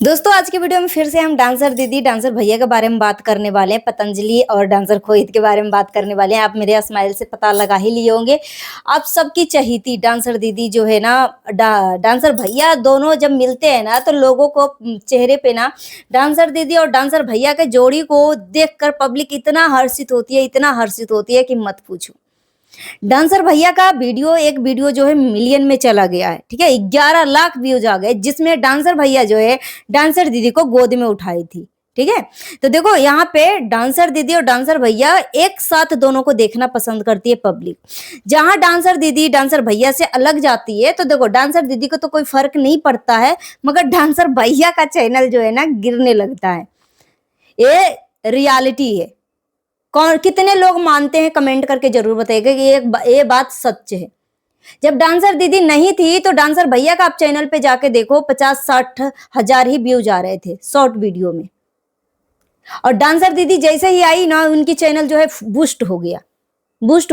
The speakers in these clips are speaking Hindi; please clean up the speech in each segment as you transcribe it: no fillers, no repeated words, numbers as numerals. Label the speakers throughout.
Speaker 1: दोस्तों आज की वीडियो में फिर से हम डांसर दीदी डांसर भैया के बारे में बात करने वाले हैं। पतंजलि और डांसर खोहित के बारे में बात करने वाले हैं। आप मेरे स्माइल से पता लगा ही लिए होंगे। आप सबकी चहीती डांसर दीदी जो है ना डांसर भैया दोनों जब मिलते हैं ना तो लोगों को चेहरे पे ना डांसर दीदी और डांसर भैया के जोड़ी को देखकर पब्लिक इतना हर्षित होती है, इतना हर्षित होती है कि मत पूछो। डांसर भैया का एक वीडियो जो है मिलियन में चला गया है, ठीक है। 11 लाख व्यूज आ गए जिसमें डांसर भैया जो है डांसर दीदी को गोद में उठाई थी, ठीक है। तो देखो यहाँ पे डांसर दीदी और डांसर भैया एक साथ दोनों को देखना पसंद करती है पब्लिक। जहां डांसर दीदी डांसर भैया से अलग जाती है तो देखो डांसर दीदी को तो कोई फर्क नहीं पड़ता है, मगर डांसर भैया का चैनल जो है ना गिरने लगता है। ये रियलिटी है। कौन कितने लोग मानते हैं कमेंट करके जरूर बताइएगा कि ये बात सच है। जब डांसर दीदी नहीं थी तो डांसर भैया का आप चैनल पे जाके देखो 50-60 हजार ही व्यूज आ रहे थे शॉर्ट वीडियो में। और डांसर दीदी जैसे ही आई ना उनकी चैनल जो है बूस्ट हो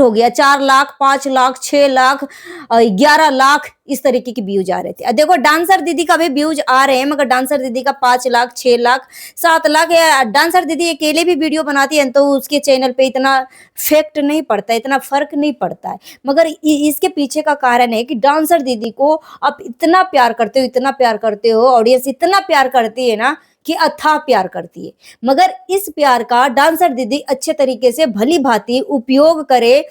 Speaker 1: गया 4 लाख 5 लाख 6 लाख 11 लाख इस तरीके की व्यूज आ रहे थे। देखो डांसर दीदी का भी व्यूज आ रहे हैं, मगर डांसर दीदी का 5 लाख 6 लाख 7 लाख या डांसर दीदी अकेले भी वीडियो बनाती है तो उसके चैनल पे इतना इफेक्ट नहीं पड़ता, इतना फर्क नहीं पड़ता है। मगर इसके पीछे का कारण है कि डांसर दीदी को आप इतना प्यार करते हो, इतना प्यार करते हो, ऑडियंस इतना प्यार करती है ना कि अथाह प्यार करती है। मगर इस प्यार का डांसर दीदी अच्छे तरीके से भली भांति उपयोग करे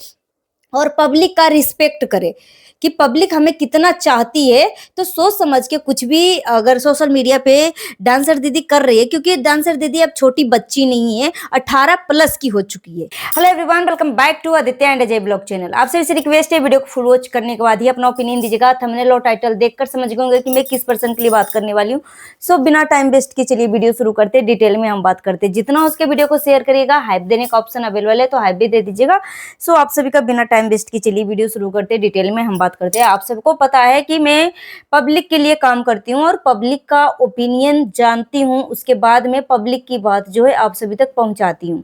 Speaker 1: और पब्लिक का रिस्पेक्ट करे कि पब्लिक हमें कितना चाहती है। तो सोच समझ के कुछ भी अगर सोशल मीडिया पे डांसर दीदी कर रही है, क्योंकि डांसर दीदी अब छोटी बच्ची नहीं है, 18 प्लस की हो चुकी है। Hello everyone, welcome back to Aditya and Ajay blog channel. आपसे इसे रिक्वेस्ट है वीडियो को फुल वॉच करने के बाद ही अपना ओपिनियन दीजिएगा। थंबनेल और टाइटल देखकर समझ गए कि मैं किस पर्सन के लिए बात करने वाली हूँ। सो बिना टाइम वेस्ट के चलिए वीडियो शुरू करते हैं। डिटेल में हम बात करते हैं। जितना उसके वीडियो को शेयर करिएगा, हाइप देने का ऑप्शन अवेलेबल है तो हाइप भी दे दीजिएगा। सो आप सभी का बिना टाइम वेस्ट के चलिए वीडियो शुरू करते हैं। डिटेल में हम बात करते हैं। आप सबको पता है कि मैं पब्लिक के लिए काम करती हूँ और पब्लिक का ओपिनियन जानती हूँ, उसके बाद में पब्लिक की बात जो है आप सभी तक पहुंचाती हूँ,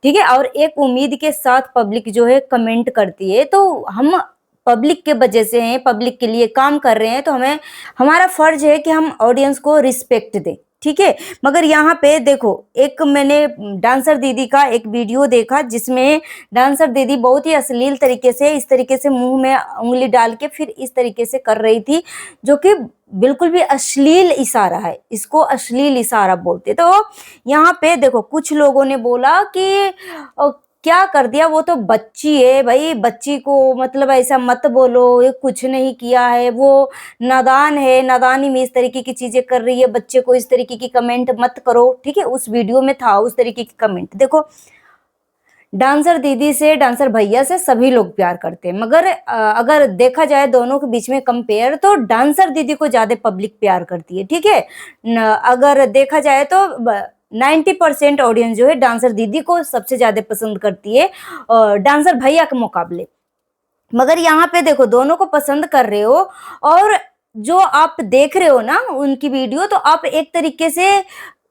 Speaker 1: ठीक है। और एक उम्मीद के साथ पब्लिक जो है कमेंट करती है, तो हम पब्लिक के वजह से हैं, पब्लिक के लिए काम कर रहे हैं, तो हमारा फर्ज है कि हम ऑडियंस को रिस्पेक्ट दें, ठीक है। मगर यहाँ पे देखो एक मैंने डांसर दीदी का एक वीडियो देखा जिसमें डांसर दीदी बहुत ही अश्लील तरीके से इस तरीके से मुंह में उंगली डाल के फिर इस तरीके से कर रही थी, जो कि बिल्कुल भी अश्लील इशारा है। इसको अश्लील इशारा बोलते। तो यहाँ पे देखो कुछ लोगों ने बोला कि क्या कर दिया, वो तो बच्ची है भाई, बच्ची को मतलब ऐसा मत बोलो, ये कुछ नहीं किया है, वो नादान है, नादानी में इस तरीके की चीजें कर रही है, बच्चे को इस तरीके की कमेंट मत करो, ठीक है। उस वीडियो में था उस तरीके की कमेंट। देखो डांसर दीदी से डांसर भैया से सभी लोग प्यार करते हैं, मगर अगर देखा जाए दोनों के बीच में कंपेयर तो डांसर दीदी को ज्यादा पब्लिक प्यार करती है, ठीक है। अगर देखा जाए तो 90% ऑडियंस जो है डांसर दीदी को सबसे ज्यादा पसंद करती है डांसर भैया के मुकाबले। मगर यहाँ पे देखो दोनों को पसंद कर रहे हो और जो आप देख रहे हो ना उनकी वीडियो, तो आप एक तरीके से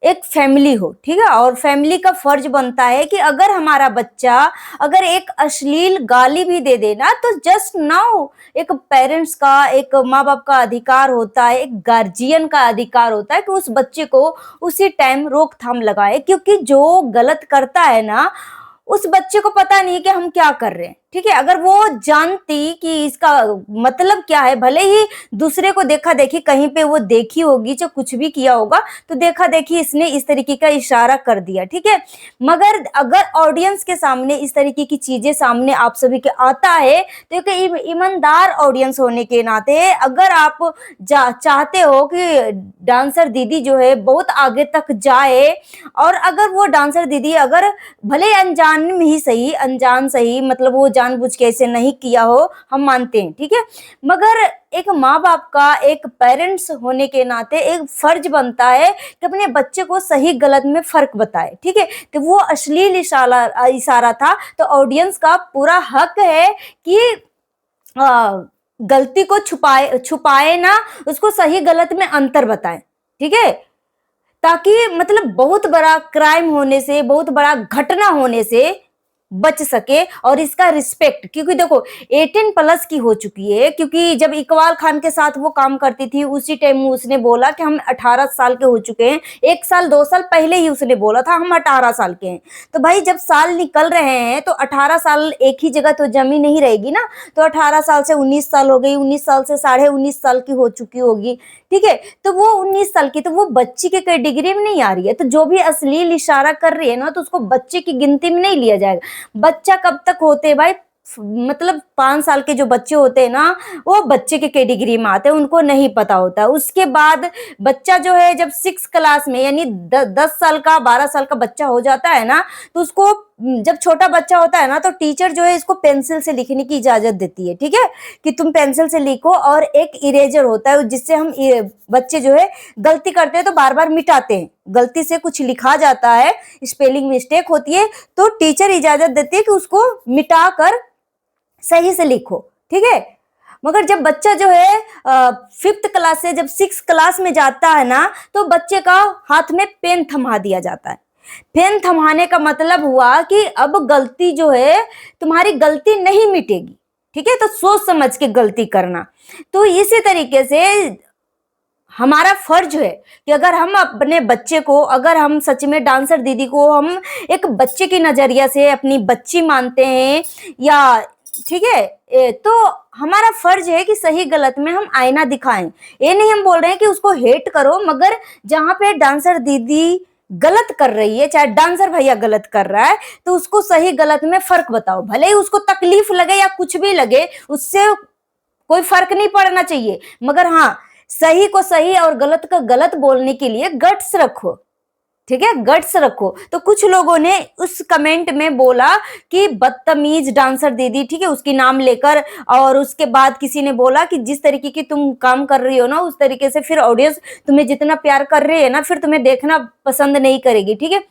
Speaker 1: एक फैमिली हो, ठीक है। और फैमिली का फर्ज बनता है कि अगर हमारा बच्चा अगर एक अश्लील गाली भी दे देना तो जस्ट नाउ एक पेरेंट्स का, एक माँ बाप का अधिकार होता है, एक गार्जियन का अधिकार होता है कि उस बच्चे को उसी टाइम रोकथाम लगाए, क्योंकि जो गलत करता है ना उस बच्चे को पता नहीं कि हम क्या कर रहे हैं, ठीक है। अगर वो जानती कि इसका मतलब क्या है, भले ही दूसरे को देखा देखी कहीं पे वो देखी होगी, जो कुछ भी किया होगा तो देखा देखी इसने इस तरीके का इशारा कर दिया, ठीक है। मगर अगर ऑडियंस के सामने इस तरीके की चीजें सामने आप सभी के आता है तो ईमानदार ऑडियंस होने के नाते अगर आप चाहते हो कि डांसर दीदी जो है बहुत आगे तक जाए, और अगर वो डांसर दीदी अगर भले अनजान में ही सही, अनजान सही मतलब वो जानबूझ के ऐसे नहीं किया हो, हम मानते हैं, ठीक है। मगर एक माँ बाप का, एक पेरेंट्स होने के नाते एक फर्ज बनता है कि अपने बच्चे को सही गलत में फर्क बताए, ठीक है। तो वो अश्लील इशारा था, तो ऑडियंस का पूरा हक है कि गलती को छुपाए ना, उसको सही गलत में अंतर बताए, ठीक है। ताकि मतलब बहुत बड़ा क्राइम होने से, बहुत बड़ा घटना होने से बच सके और इसका रिस्पेक्ट, क्योंकि देखो 18 प्लस की हो चुकी है, क्योंकि जब इकबाल खान के साथ वो काम करती थी उसी टाइम उसने बोला कि हम 18 साल के हो चुके हैं। 1 साल 2 साल पहले ही उसने बोला था हम 18 साल के हैं। तो भाई जब साल निकल रहे हैं तो 18 साल एक ही जगह तो जमी नहीं रहेगी ना। तो 18 साल से 19 साल हो गई, 19 साल से 19.5 साल की हो चुकी होगी, ठीक है। तो वो 19 साल की, तो वो बच्ची के कैटेगरी में नहीं आ रही है। तो जो भी अश्लील इशारा कर रही है ना, तो उसको बच्चे की गिनती में नहीं लिया जाएगा। बच्चा कब तक होते हैं भाई, मतलब 5 साल के जो बच्चे होते हैं ना, वो बच्चे के कैटेगरी में आते हैं, उनको नहीं पता होता। उसके बाद बच्चा जो है जब 6 क्लास में, यानी 10 साल का 12 साल का बच्चा हो जाता है ना, तो उसको जब छोटा बच्चा होता है ना, तो टीचर जो है इसको पेंसिल से लिखने की इजाजत देती है, ठीक है, कि तुम पेंसिल से लिखो। और एक इरेजर होता है जिससे हम बच्चे जो है गलती करते हैं तो बार बार मिटाते हैं। गलती से कुछ लिखा जाता है, स्पेलिंग मिस्टेक होती है, तो टीचर इजाजत देती है कि उसको मिटा कर सही से लिखो, ठीक है। मगर जब बच्चा जो है 5th क्लास से जब 6 क्लास में जाता है ना, तो बच्चे का हाथ में पेन थमा दिया जाता है। पेन थमाने का मतलब हुआ कि अब गलती जो है, तुम्हारी गलती नहीं मिटेगी, ठीक है। तो सोच समझ के गलती करना। तो इसी तरीके से हमारा फर्ज है कि अगर हम अपने बच्चे को, अगर हम सच में डांसर दीदी को हम एक बच्चे की नजरिया से अपनी बच्ची मानते हैं, या ठीक है, तो हमारा फर्ज है कि सही गलत में हम आईना दिखाएं। ये नहीं हम बोल रहे हैं कि उसको हेट करो, मगर जहां पे डांसर दीदी गलत कर रही है, चाहे डांसर भैया गलत कर रहा है, तो उसको सही गलत में फर्क बताओ। भले ही उसको तकलीफ लगे या कुछ भी लगे, उससे कोई फर्क नहीं पड़ना चाहिए, मगर हाँ, सही को सही और गलत को गलत बोलने के लिए गट्स रखो, ठीक है, गट्स रखो। तो कुछ लोगों ने उस कमेंट में बोला कि बदतमीज डांसर दीदी, ठीक है, उसकी नाम लेकर। और उसके बाद किसी ने बोला कि जिस तरीके की तुम काम कर रही हो ना, उस तरीके से फिर ऑडियंस तुम्हें जितना प्यार कर रही है ना, फिर तुम्हें देखना पसंद नहीं करेगी, ठीक है।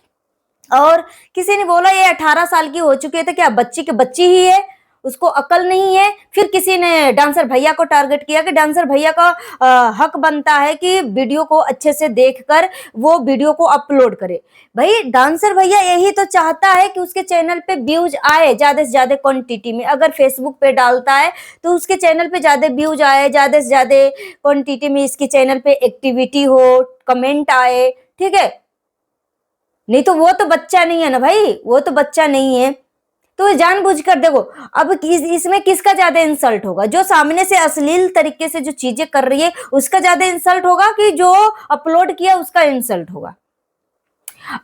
Speaker 1: और किसी ने बोला ये 18 साल की हो चुकी है, तो क्या बच्ची के बच्ची ही है, उसको अकल नहीं है। फिर किसी ने डांसर भैया को टारगेट किया कि डांसर भैया का हक बनता है कि वीडियो को अच्छे से देखकर वो वीडियो को अपलोड करे। भाई डांसर भैया यही तो चाहता है कि उसके चैनल पे व्यूज आए ज्यादा से ज्यादा क्वांटिटी में। अगर फेसबुक पे डालता है तो उसके चैनल पे ज्यादा व्यूज आए, ज्यादा से ज्यादा क्वांटिटी में इसके चैनल पे एक्टिविटी हो, कमेंट आए, ठीक है। नहीं तो वो तो बच्चा नहीं है ना भाई, वो तो बच्चा नहीं है। तो जानबूझकर देखो, अब इसमें किसका ज्यादा इंसल्ट होगा, जो सामने से अश्लील तरीके से जो चीजें कर रही है उसका ज्यादा इंसल्ट होगा, कि जो अपलोड किया उसका इंसल्ट होगा।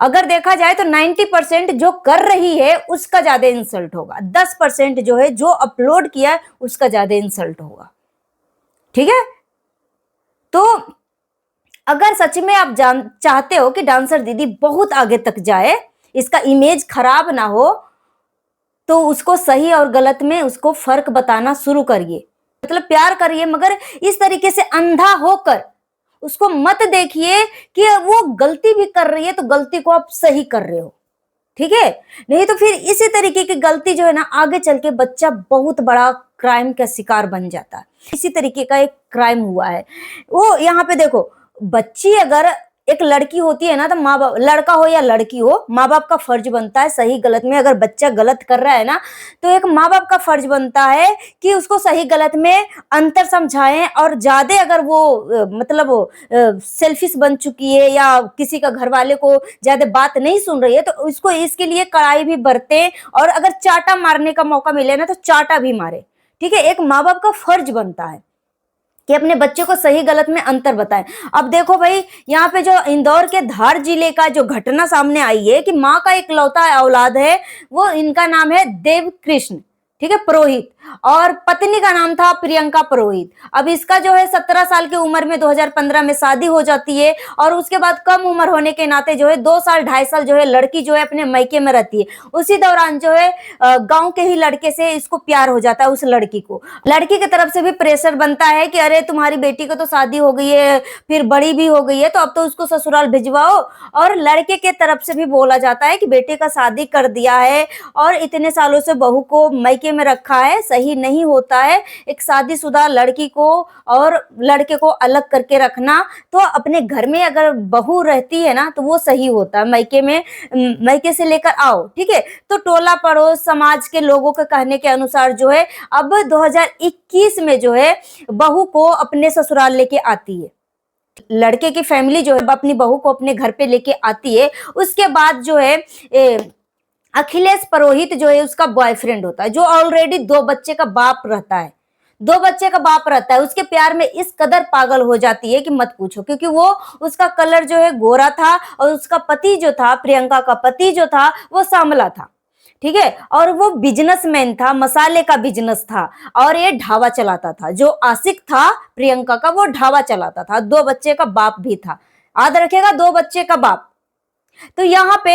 Speaker 1: अगर देखा जाए तो 90% जो कर रही है उसका ज्यादा इंसल्ट होगा, 10% जो है जो अपलोड किया उसका ज्यादा इंसल्ट होगा, ठीक है। तो अगर सच में आप चाहते हो कि डांसर दीदी बहुत आगे तक जाए, इसका इमेज खराब ना हो, तो उसको सही और गलत में उसको फर्क बताना शुरू करिए, मतलब प्यार करिए, मगर इस तरीके से अंधा होकर उसको मत देखिए कि वो गलती भी कर रही है तो गलती को आप सही कर रहे हो, ठीक है। नहीं तो फिर इसी तरीके की गलती जो है ना, आगे चल के बच्चा बहुत बड़ा क्राइम का शिकार बन जाता है। इसी तरीके का एक क्राइम हुआ है। वो यहाँ पे देखो, बच्ची अगर एक लड़की होती है ना, तो माँ बाप, लड़का हो या लड़की हो, माँ बाप का फर्ज बनता है सही गलत में। अगर बच्चा गलत कर रहा है ना, तो एक माँ बाप का फर्ज बनता है कि उसको सही गलत में अंतर समझाएं। और ज्यादा अगर वो मतलब वो सेल्फिश बन चुकी है या किसी का घर वाले को ज्यादा बात नहीं सुन रही है, तो उसको इसके लिए कड़ाई भी बरते। और अगर चाटा मारने का मौका मिले ना, तो चाटा भी मारे, ठीक है। एक माँ बाप का फर्ज बनता है कि अपने बच्चे को सही गलत में अंतर बताएं। अब देखो भाई, यहाँ पे जो इंदौर के धार जिले का जो घटना सामने आई है कि माँ का इकलौता औलाद है, वो इनका नाम है देव कृष्ण, ठीक है, पुरोहित, और पत्नी का नाम था प्रियंका पुरोहित। अब इसका जो है 17 साल की उम्र में 2015 में शादी हो जाती है। और उसके बाद कम उम्र होने के नाते जो है 2 साल 2.5 साल जो है लड़की जो है अपने मायके में रहती है। उसी दौरान जो है गांव के ही लड़के से इसको प्यार हो जाता है। उस लड़की को, लड़की की तरफ से भी प्रेशर बनता है कि अरे तुम्हारी बेटी को तो शादी हो गई है, फिर बड़ी भी हो गई है, तो अब तो उसको ससुराल भिजवाओ। और लड़के के तरफ से भी बोला जाता है कि बेटे का शादी कर दिया है और इतने सालों से बहू को मायके तरीके में रखा है, सही नहीं होता है। एक शादीशुदा लड़की को और लड़के को अलग करके रखना, तो अपने घर में अगर बहू रहती है ना तो वो सही होता है। मायके में मायके से लेकर आओ, ठीक है। तो टोला पड़ोस समाज के लोगों के कहने के अनुसार जो है अब 2021 में जो है बहू को अपने ससुराल लेके आती है। लड़के की फैमिली जो है अपनी बहू को अपने घर पे लेके आती है। उसके बाद जो है अखिलेश पुरोहित जो है उसका बॉयफ्रेंड होता है, जो ऑलरेडी 2 बच्चे का बाप रहता है। 2 बच्चे का बाप रहता है, उसके प्यार में इस कदर पागल हो जाती है कि मत पूछो, क्योंकि वो उसका कलर जो है गोरा था और उसका पति जो था, प्रियंका का पति जो था वो सांवला था, ठीक है। और वो बिजनेसमैन था, मसाले का बिजनेस था और ये ढाबा चलाता था। जो आशिक था प्रियंका का वो ढाबा चलाता था, 2 बच्चे का बाप भी था। याद रखेगा, 2 बच्चे का बाप। तो यहाँ पे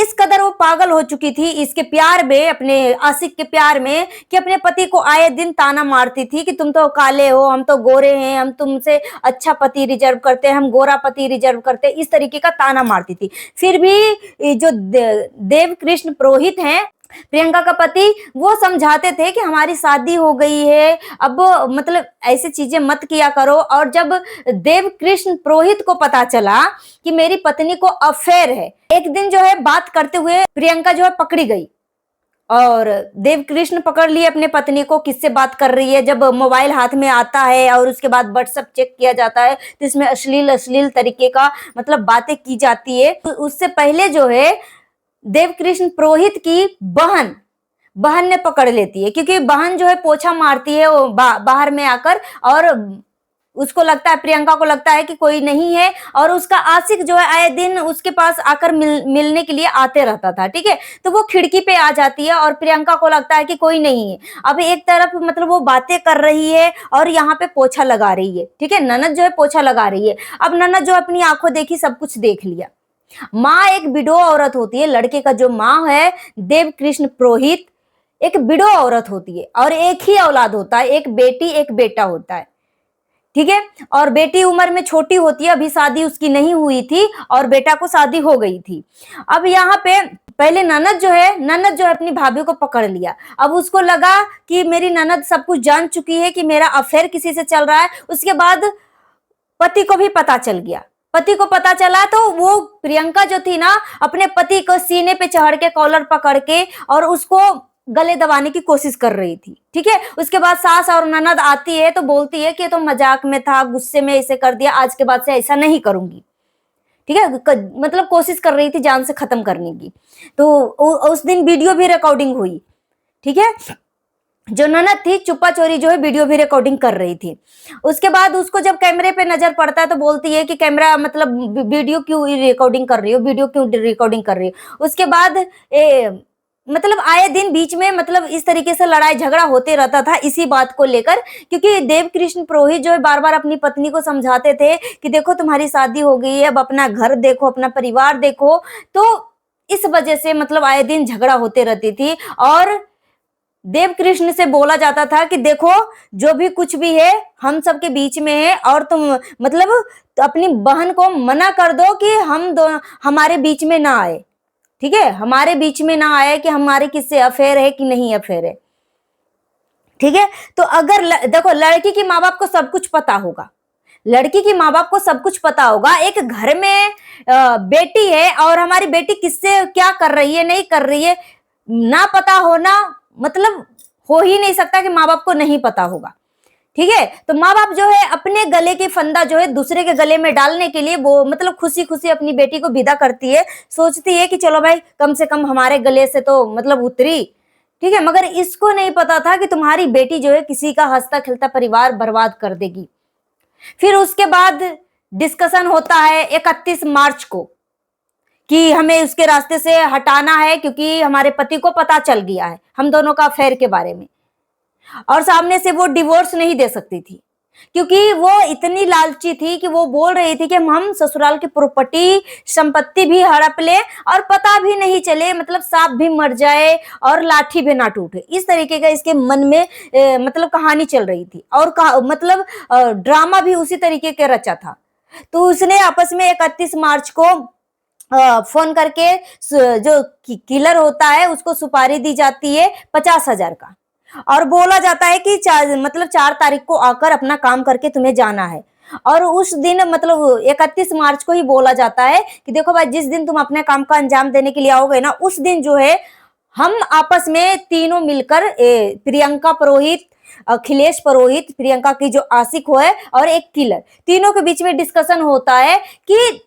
Speaker 1: इस कदर वो पागल हो चुकी थी इसके प्यार में, अपने आशिक के प्यार में, कि अपने पति को आए दिन ताना मारती थी कि तुम तो काले हो, हम तो गोरे हैं, हम तुमसे अच्छा पति रिजर्व करते हैं, हम गोरा पति रिजर्व करते हैं, इस तरीके का ताना मारती थी। फिर भी जो देव कृष्ण पुरोहित हैं, प्रियंका का पति, वो समझाते थे कि हमारी शादी हो गई है, अब मतलब ऐसी चीजें मत किया करो। और जब देव कृष्ण पुरोहित को पता चला कि मेरी पत्नी को अफेयर है, एक दिन जो है बात करते हुए प्रियंका जो है पकड़ी गई और देव कृष्ण पकड़ लिए अपने पत्नी को, किससे बात कर रही है। जब मोबाइल हाथ में आता है और उसके बाद व्हाट्सएप चेक किया जाता है तो इसमें अश्लील तरीके का मतलब बातें की जाती है। तो उससे पहले जो है देव कृष्ण पुरोहित की बहन ने पकड़ लेती है, क्योंकि बहन जो है पोछा मारती है वो बाहर में आकर, और उसको लगता है, प्रियंका को लगता है कि कोई नहीं है, और उसका आशिक जो है आए दिन उसके पास आकर मिलने के लिए आते रहता था, ठीक है। तो वो खिड़की पे आ जाती है और प्रियंका को लगता है कि कोई नहीं है। अब एक तरफ मतलब वो बातें कर रही है और यहाँ पे पोछा लगा रही है, ठीक है, ननद जो है पोछा लगा रही है। अब ननद जो अपनी आंखों देखी सब कुछ देख लिया। माँ एक विडो औरत होती है, लड़के का जो माँ है देव कृष्ण पुरोहित एक विडो औरत होती है और एक ही औलाद होता है, एक बेटी एक बेटा होता है, ठीक है। और बेटी उम्र में छोटी होती है, अभी शादी उसकी नहीं हुई थी और बेटा को शादी हो गई थी। अब यहाँ पे पहले ननद जो है अपनी भाभी को पकड़ लिया। अब उसको लगा कि मेरी ननद सब कुछ जान चुकी है कि मेरा अफेयर किसी से चल रहा है। उसके बाद पति को भी पता चल गया। पति को पता चला तो वो प्रियंका जो थी ना, अपने पति को सीने पे चढ़ के कॉलर पकड़ के और उसको गले दबाने की कोशिश कर रही थी, ठीक है। उसके बाद सास और ननद आती है तो बोलती है कि तो मजाक में था, गुस्से में ऐसे कर दिया, आज के बाद से ऐसा नहीं करूंगी, ठीक है। मतलब कोशिश कर रही थी जान से खत्म करने की। तो उस दिन वीडियो भी रिकॉर्डिंग हुई, ठीक है। जो ननद थी चुप्पा चोरी जो है वीडियो भी रिकॉर्डिंग कर रही थी। उसके बाद उसको जब कैमरे पे नजर पड़ता है तो बोलती है कि कैमरा मतलब वीडियो क्यों रिकॉर्डिंग कर रही हो, वीडियो क्यों रिकॉर्डिंग कर रही हो। उसके बाद मतलब आए दिन बीच में मतलब इस तरीके से लड़ाई झगड़ा होते रहता था इसी बात को लेकर, क्योंकि देव कृष्ण पुरोहित जो है बार बार अपनी पत्नी को समझाते थे कि देखो तुम्हारी शादी हो गई है, अब अपना घर देखो, अपना परिवार देखो। तो इस वजह से मतलब आए दिन झगड़ा होते रहती थी और देव कृष्ण से बोला जाता था कि देखो जो भी कुछ भी है हम सबके बीच में है, और तुम मतलब अपनी बहन को मना कर दो कि हमारे बीच में ना आए, ठीक है, हमारे बीच में ना आए कि हमारे किससे अफेयर है कि नहीं अफेयर है, ठीक है। तो अगर देखो लड़की की माँ बाप को सब कुछ पता होगा, लड़की की माँ बाप को सब कुछ पता होगा। एक घर में बेटी है और हमारी बेटी किससे क्या कर रही है नहीं कर रही है ना पता होना मतलब हो ही नहीं सकता कि माँ बाप को नहीं पता होगा, ठीक है। तो माँ बाप जो है अपने गले की फंदा जो है दूसरे के गले में डालने के लिए वो मतलब खुशी खुशी अपनी बेटी को विदा करती है, सोचती है कि चलो भाई कम से कम हमारे गले से तो मतलब उतरी, ठीक है। मगर इसको नहीं पता था कि तुम्हारी बेटी जो है किसी का हंसता खेलता परिवार बर्बाद कर देगी। फिर उसके बाद डिस्कशन होता है 31 मार्च को कि हमें उसके रास्ते से हटाना है, क्योंकि हमारे पति को पता चल गया है हम दोनों का अफेयर के बारे में, और सामने से वो डिवोर्स नहीं दे सकती थी क्योंकि वो इतनी लालची थी कि वो बोल रही थी कि हम ससुराल की प्रॉपर्टी संपत्ति भी हड़प ले और पता भी नहीं चले, मतलब सांप भी मर जाए और लाठी भी ना टूटे, इस तरीके का इसके मन में मतलब कहानी चल रही थी। और मतलब ड्रामा भी उसी तरीके के रचा था। तो उसने आपस में 31 मार्च को फोन करके जो किलर होता है उसको सुपारी दी जाती है 50,000 का, और बोला जाता है कि मतलब 4 तारीख को आकर अपना काम करके तुम्हें जाना है। और उस दिन मतलब 31 मार्च को ही बोला जाता है कि देखो भाई, जिस दिन तुम अपने काम का अंजाम देने के लिए आओगे ना, उस दिन जो है हम आपस में तीनों मिलकर प्रियंका पुरोहित, अखिलेश पुरोहित, प्रियंका की जो आशिक हो है और एक किलर, तीनों के बीच में डिस्कशन होता है कि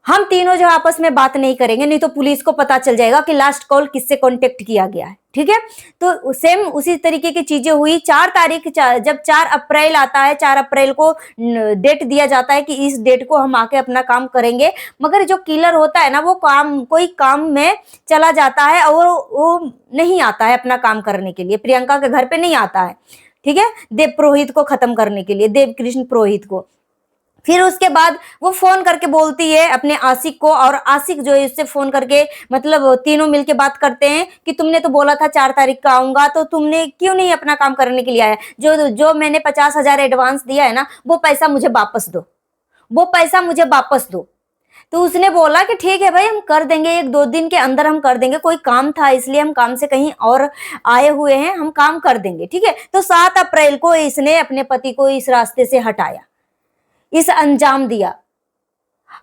Speaker 1: हम तीनों जो आपस में बात नहीं करेंगे, नहीं तो पुलिस को पता चल जाएगा कि लास्ट कॉल किससे कांटेक्ट किया गया है। ठीक है, तो सेम उसी तरीके की चीजें हुई। 4 तारीख, जब 4 अप्रैल आता है, 4 अप्रैल को डेट दिया जाता है कि इस डेट को हम आके अपना काम करेंगे। मगर जो किलर होता है ना, वो कोई काम में चला जाता है और वो नहीं आता है अपना काम करने के लिए, प्रियंका के घर पे नहीं आता है। ठीक है, देव पुरोहित को खत्म करने के लिए, देव कृष्ण पुरोहित को। फिर उसके बाद वो फोन करके बोलती है अपने आशिक को, और आशिक जो है उससे फोन करके मतलब तीनों मिलके बात करते हैं कि तुमने तो बोला था 4 तारीख का आऊंगा, तो तुमने क्यों नहीं अपना काम करने के लिए आया? जो मैंने 50,000 एडवांस दिया है ना, वो पैसा मुझे वापस दो, वो पैसा मुझे वापस दो। तो उसने बोला कि ठीक है भाई, हम कर देंगे, 1-2 दिन के अंदर हम कर देंगे, कोई काम था इसलिए हम काम से कहीं और आए हुए हैं, हम काम कर देंगे। ठीक है, तो 7 अप्रैल को इसने अपने पति को इस रास्ते से हटाया, इस अंजाम दिया,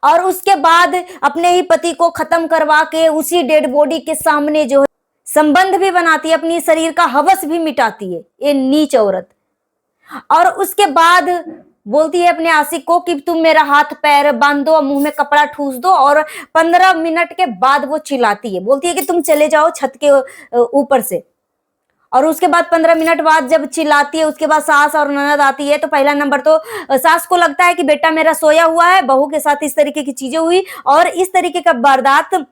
Speaker 1: और उसके बाद अपने ही पति को खत्म करवा के उसी डेड बॉडी के सामने जो है संबंध भी बनाती है, अपनी शरीर का हवस भी मिटाती है ये नीच औरत। और उसके बाद बोलती है अपने आशिक को कि तुम मेरा हाथ पैर बांध दो, मुंह में कपड़ा ठूस दो, और 15 मिनट के बाद वो चिल्लाती है, बोलती है कि तुम चले जाओ छत के ऊपर से। और उसके बाद 15 मिनट बाद जब चिल्लाती है, उसके बाद सास और ननद आती है। तो पहला नंबर तो सास को लगता है कि बेटा मेरा सोया हुआ है, बहू के साथ इस तरीके की चीजें हुई, और इस तरीके का वारदात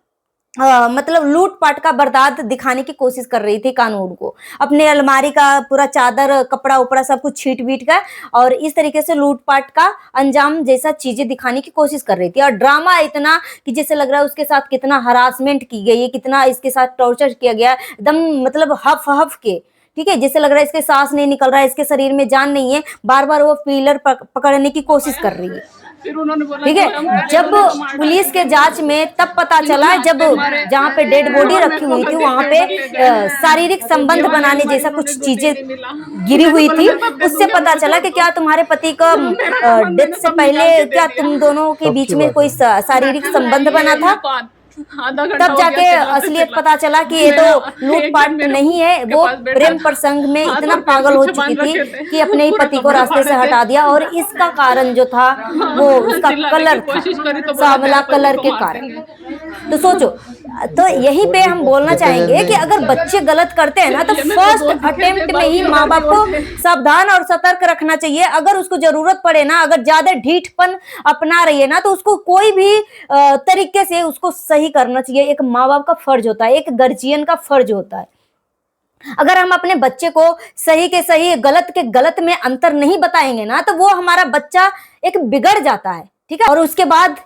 Speaker 1: मतलब लूटपाट का वारदात दिखाने की कोशिश कर रही थी कानून को, अपने अलमारी का पूरा चादर कपड़ा उपड़ा सब कुछ छीट बीट कर, और इस तरीके से लूटपाट का अंजाम जैसा चीजें दिखाने की कोशिश कर रही थी। और ड्रामा इतना कि जैसे लग रहा है उसके साथ कितना हरासमेंट की गई है, कितना इसके साथ टॉर्चर किया गया, एकदम मतलब हफ हफ के। ठीक है, जैसे लग रहा है इसके सांस नहीं निकल रहा है, इसके शरीर में जान नहीं है, बार बार वो पिलर पकड़ने की कोशिश कर रही है। ठीक है, जब पुलिस के जांच में तब पता चला, जब जहाँ पे डेड बॉडी रखी हुई थी वहां पे शारीरिक संबंध बनाने जैसा कुछ चीजें गिरी हुई थी, उससे पता चला कि क्या तुम्हारे पति का डेथ से पहले क्या तुम दोनों के बीच में कोई शारीरिक संबंध बना था। तब जाके असलियत पता चला कि ये तो लूटपाट नहीं है, वो प्रेम प्रसंग में इतना पागल हो चुकी थी कि अपने ही पति को रास्ते से हटा दिया, और इसका कारण जो था वो उसका कलर था, सांवला कलर के कारण। तो सोचो, तो यही पे हम बोलना चाहेंगे कि अगर बच्चे गलत करते हैं ना, तो फर्स्ट अटेम्प्ट में ही माँ बाप को सावधान और सतर्क रखना चाहिए। अगर उसको जरूरत पड़े ना, अगर ज्यादा ढीठपन अपना रही है ना, तो उसको कोई भी तरीके से उसको सही करना चाहिए। एक माँ बाप का फर्ज होता है, एक गार्जियन का फर्ज होता है। अगर हम अपने बच्चे को सही के सही, गलत के गलत में अंतर नहीं बताएंगे ना, तो वो हमारा बच्चा एक बिगड़ जाता है। ठीक है, और उसके बाद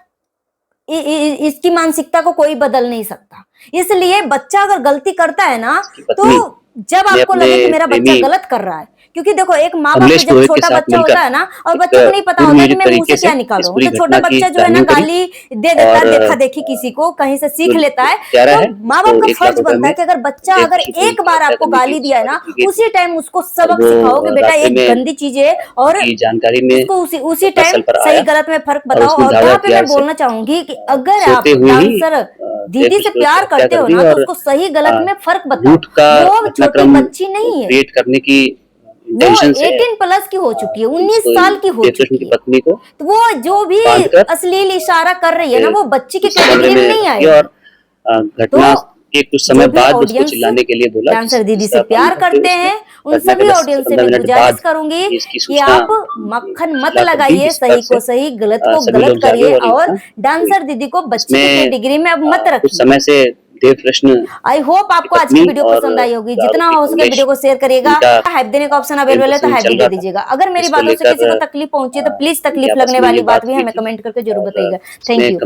Speaker 1: इसकी मानसिकता को कोई बदल नहीं सकता। इसलिए बच्चा अगर गलती करता है ना, तो जब आपको लगे कि मेरा बच्चा गलत कर रहा है, क्योंकि देखो एक माँ बाप में जब छोटा बच्चा होता है ना, और बच्चे को नहीं पता होता कि मैं मुंह से क्या निकाल रहा हूँ, तो छोटा बच्चा जो है ना गाली दे देता है, देखा देखी किसी को कहीं से सीख लेता है। तो माँ बाप का फर्ज बनता है कि अगर बच्चा अगर एक बार आपको गाली दिया है ना, उसी टाइम उसको सबक सिखाओ कि बेटा एक गंदी चीज है, और उसको उसी टाइम सही गलत में फर्क बताओ। और यहाँ पे मैं बोलना चाहूंगी कि अगर आप डांसर दीदी से प्यार करते हो ना, तो उसको सही गलत में फर्क बताओ। वो छोटी बच्ची नहीं है,
Speaker 2: करने की
Speaker 1: वो 18+ की हो चुकी है, 19 साल की हो चुकी है।
Speaker 2: पत्नी को
Speaker 1: तो वो जो भी अश्लील इशारा कर रही है ना, वो बच्ची की कैटेगरी में नहीं आएगी।
Speaker 2: और घटना के कुछ समय बाद उसको चिल्लाने के लिए बोला,
Speaker 1: डांसर दीदी से प्यार करते हैं, उन सभी ऑडियंस से मैं गुजारिश करूंगी कि आप मक्खन मत लगाइए, सही को सही, गलत को गलत करिए, और डांसर दीदी को बच्ची की कैटेगरी में अब मत रखिए।
Speaker 2: समय से देव कृष्ण।
Speaker 1: आई होप आपको आज की वीडियो पसंद आई होगी। जितना हो सके वीडियो को शेयर करिएगा। हाइप देने का ऑप्शन अवेलेबल है तो हाइप भी दे दीजिएगा। अगर मेरी बातों से किसी को तकलीफ पहुंची है तो प्लीज तकलीफ लगने वाली बात भी हमें कमेंट करके जरूर बताइएगा। Thank you.